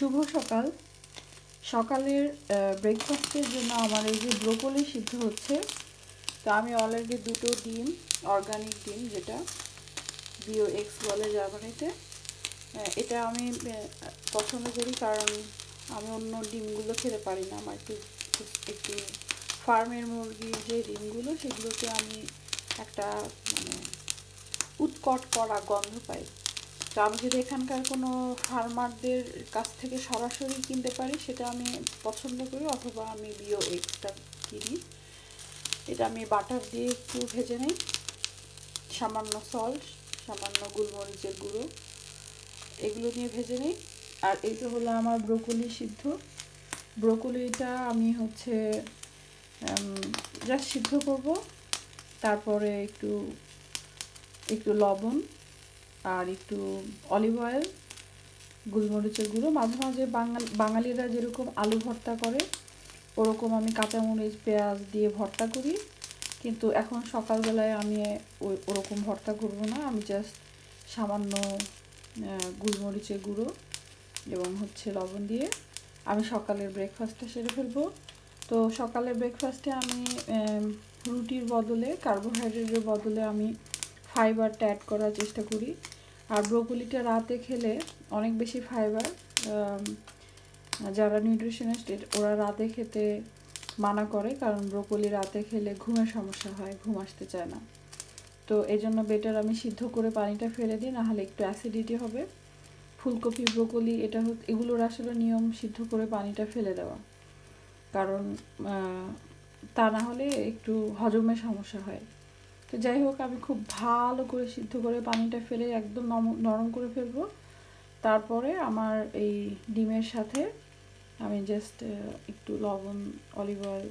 শুভ সকাল। সকালের ব্রেকফাস্টের জন্য আমার এই যে ব্রোকলি সিদ্ধ হচ্ছে। তো আমি অলরেডি দুটো ডিম, অর্গানিক ডিম যেটা বিও এক্স বলে জার্মানিতে, এটা আমি পছন্দ করি কারণ আমি অন্য ডিমগুলো খেতে পারি না। আমার একটু ফার্মের মুরগির যে ডিমগুলো সেগুলোতে আমি একটা মানে উৎকট করা গন্ধ পাই। তো আমি যদি এখানকার কোনো ফার্মারদের কাছ থেকে সরাসরি কিনতে পারি সেটা আমি পছন্দ করি, অথবা আমি বিও এক্সটা কিনি। এটা আমি বাটার দিয়ে একটু ভেজে নিই, সামান্য সল্ট, সামান্য গোলমরিচের গুঁড়ো, এগুলো দিয়ে ভেজে নিই। আর এইটা হলো আমার ব্রোকলি সিদ্ধ। ব্রোকলিটা আমি জাস্ট সিদ্ধ করব, তারপরে একটু লবণ আর একটু অলিভ অয়েল, গোলমরিচের গুঁড়ো, মাঝে মাঝে বাঙালিরা যেরকম আলু ভর্তা করে ওরকম আমি কাঁচামরিচ পেঁয়াজ দিয়ে ভর্তা করি। কিন্তু এখন সকালবেলায় আমি ওরকম ভর্তা করব না, আমি জাস্ট সামান্য গোলমরিচের গুঁড়ো এবং লবণ দিয়ে আমি সকালের ব্রেকফাস্টটা সেরে ফেলবো। তো সকালের ব্রেকফাস্টে আমি রুটির বদলে, কার্বোহাইড্রেটের বদলে আমি ফাইবারটা অ্যাড করার চেষ্টা করি। আর ব্রোকলিটা রাতে খেলে অনেক বেশি ফাইবার, যারা নিউট্রিশনিস্ট ওরা রাতে খেতে মানা করে, কারণ ব্রোকলি রাতে খেলে ঘুমের সমস্যা হয়, ঘুম আসতে চায় না। তো এই জন্য বেটার আমি সিদ্ধ করে পানিটা ফেলে দিই, নাহলে একটু অ্যাসিডিটি হবে। ফুলকপি, ব্রোকলি এগুলোর আসলে নিয়ম সিদ্ধ করে পানিটা ফেলে দেওয়া, কারণ তা না হলে একটু হজমের সমস্যা হয়। তো যাই হোক, আমি খুব ভালো করে সিদ্ধ করে পানিটা ফেলে একদম নরম করে ফেলবো। তারপরে আমার এই ডিমের সাথে আমি জাস্ট একটু লবণ, অলিভ অয়েল,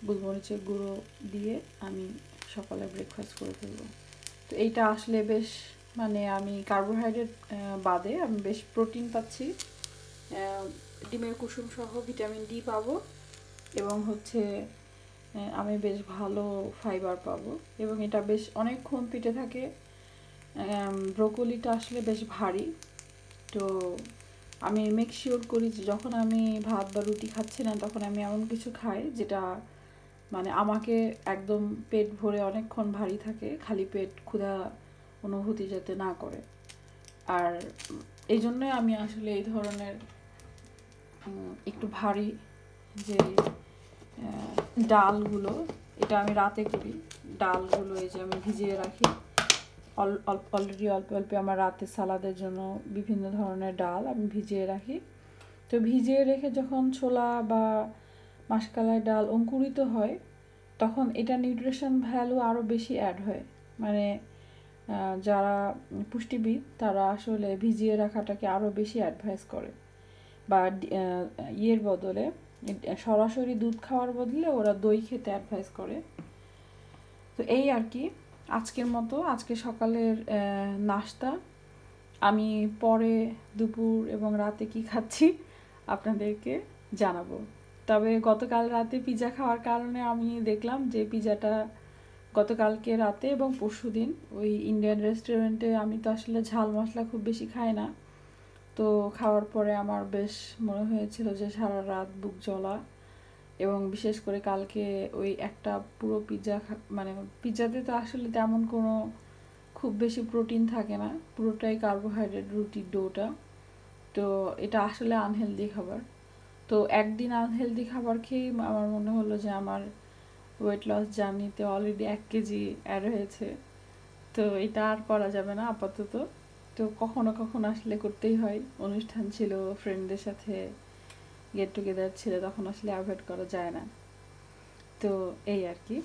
গোলমরিচের গুঁড়ো দিয়ে আমি সকালে ব্রেকফাস্ট করে ফেলবো। তো এইটা আসলে বেশ আমি কার্বোহাইড্রেট বাদে আমি বেশ প্রোটিন পাচ্ছি, ডিমের কুসুম সহ ভিটামিন ডি পাবো, এবং আমি বেশ ভালো ফাইবার পাবো, এবং এটা বেশ অনেকক্ষণ পেটে থাকে। ব্রোকলিটা আসলে বেশ ভারী, তো আমি মেক শিওর করি যে যখন আমি ভাত বা রুটি খাচ্ছি না তখন আমি এমন কিছু খাই যেটা আমাকে একদম পেট ভরে অনেকক্ষণ ভারী থাকে, খালি পেট ক্ষুধা অনুভূতি যাতে না করে। আর এই জন্যই আমি আসলে এই ধরনের একটু ভারী যে ডালগুলো, এটা আমি রাতে করি। ডালগুলো এই যে আমি ভিজিয়ে রাখি, অলরেডি অল্প অল্প আমার রাতে সালাদের জন্য বিভিন্ন ধরনের ডাল আমি ভিজিয়ে রাখি। তো ভিজিয়ে রেখে যখন ছোলা বা মাসকলাই ডাল অঙ্কুরিত হয় তখন এটা নিউট্রিশন ভ্যালু আরও বেশি অ্যাড হয়। যারা পুষ্টিবিদ তারা আসলে ভিজিয়ে রাখাটাকে আরও বেশি অ্যাডভাইস করে, বা ইয়ের বদলে সরাসরি দুধ খাওয়ার বদলে ওরা দই খেতে অ্যাডভাইস করে। তো এই আর কি আজকে সকালের নাস্তা। আমি পরে দুপুর এবং রাতে কি খাচ্ছি আপনাদেরকে জানাবো। তবে গতকাল রাতে পিৎজা খাওয়ার কারণে আমি দেখলাম যে পিৎজাটা গতকালকে রাতে এবং পরশুদিন ওই ইন্ডিয়ান রেস্টুরেন্টে, আমি তো আসলে ঝাল মশলা খুব বেশি খাই না, তো খাওয়ার পরে আমার বেশ মনে হয়েছিল যে সারা রাত বুক জ্বলা, এবং বিশেষ করে কালকে ওই একটা পুরো পিৎজা পিৎজাতে তো আসলে তেমন কোনো খুব বেশি প্রোটিন থাকে না, পুরোটাই কার্বোহাইড্রেট, রুটির ডোটা। তো এটা আসলে আনহেলদি খাবার। তো একদিন আনহেলদি খাবার খেয়ে আমার মনে হলো যে আমার ওয়েট লস জার্নিতে অলরেডি 1 কেজি অ্যাড হয়েছে। তো এটা আর করা যাবে না আপাতত। তো কখনো কখনো আসলে করতেই হয়, অনুষ্ঠান ছিল, ফ্রেন্ডদের সাথে গেট টুগেদার ছিল, তখন আসলে অ্যাভয়েড করা যায় না। তো এই আর কি,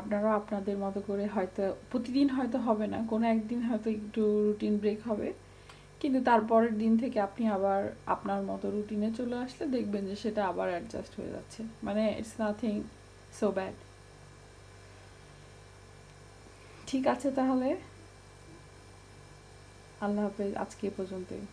আপনারাও আপনাদের মতো করে, হয়তো প্রতিদিন হয়তো হবে না, কোনো একদিন হয়তো একটু রুটিন ব্রেক হবে, কিন্তু তারপরের দিন থেকে আপনি আবার আপনার মতো রুটিনে চলে আসলে দেখবেন যে সেটা আবার অ্যাডজাস্ট হয়ে যাচ্ছে, ইটস নাথিং সো ব্যাড। ঠিক আছে, তাহলে আল্লাহ হাফেজ, আজকে এ পর্যন্তই।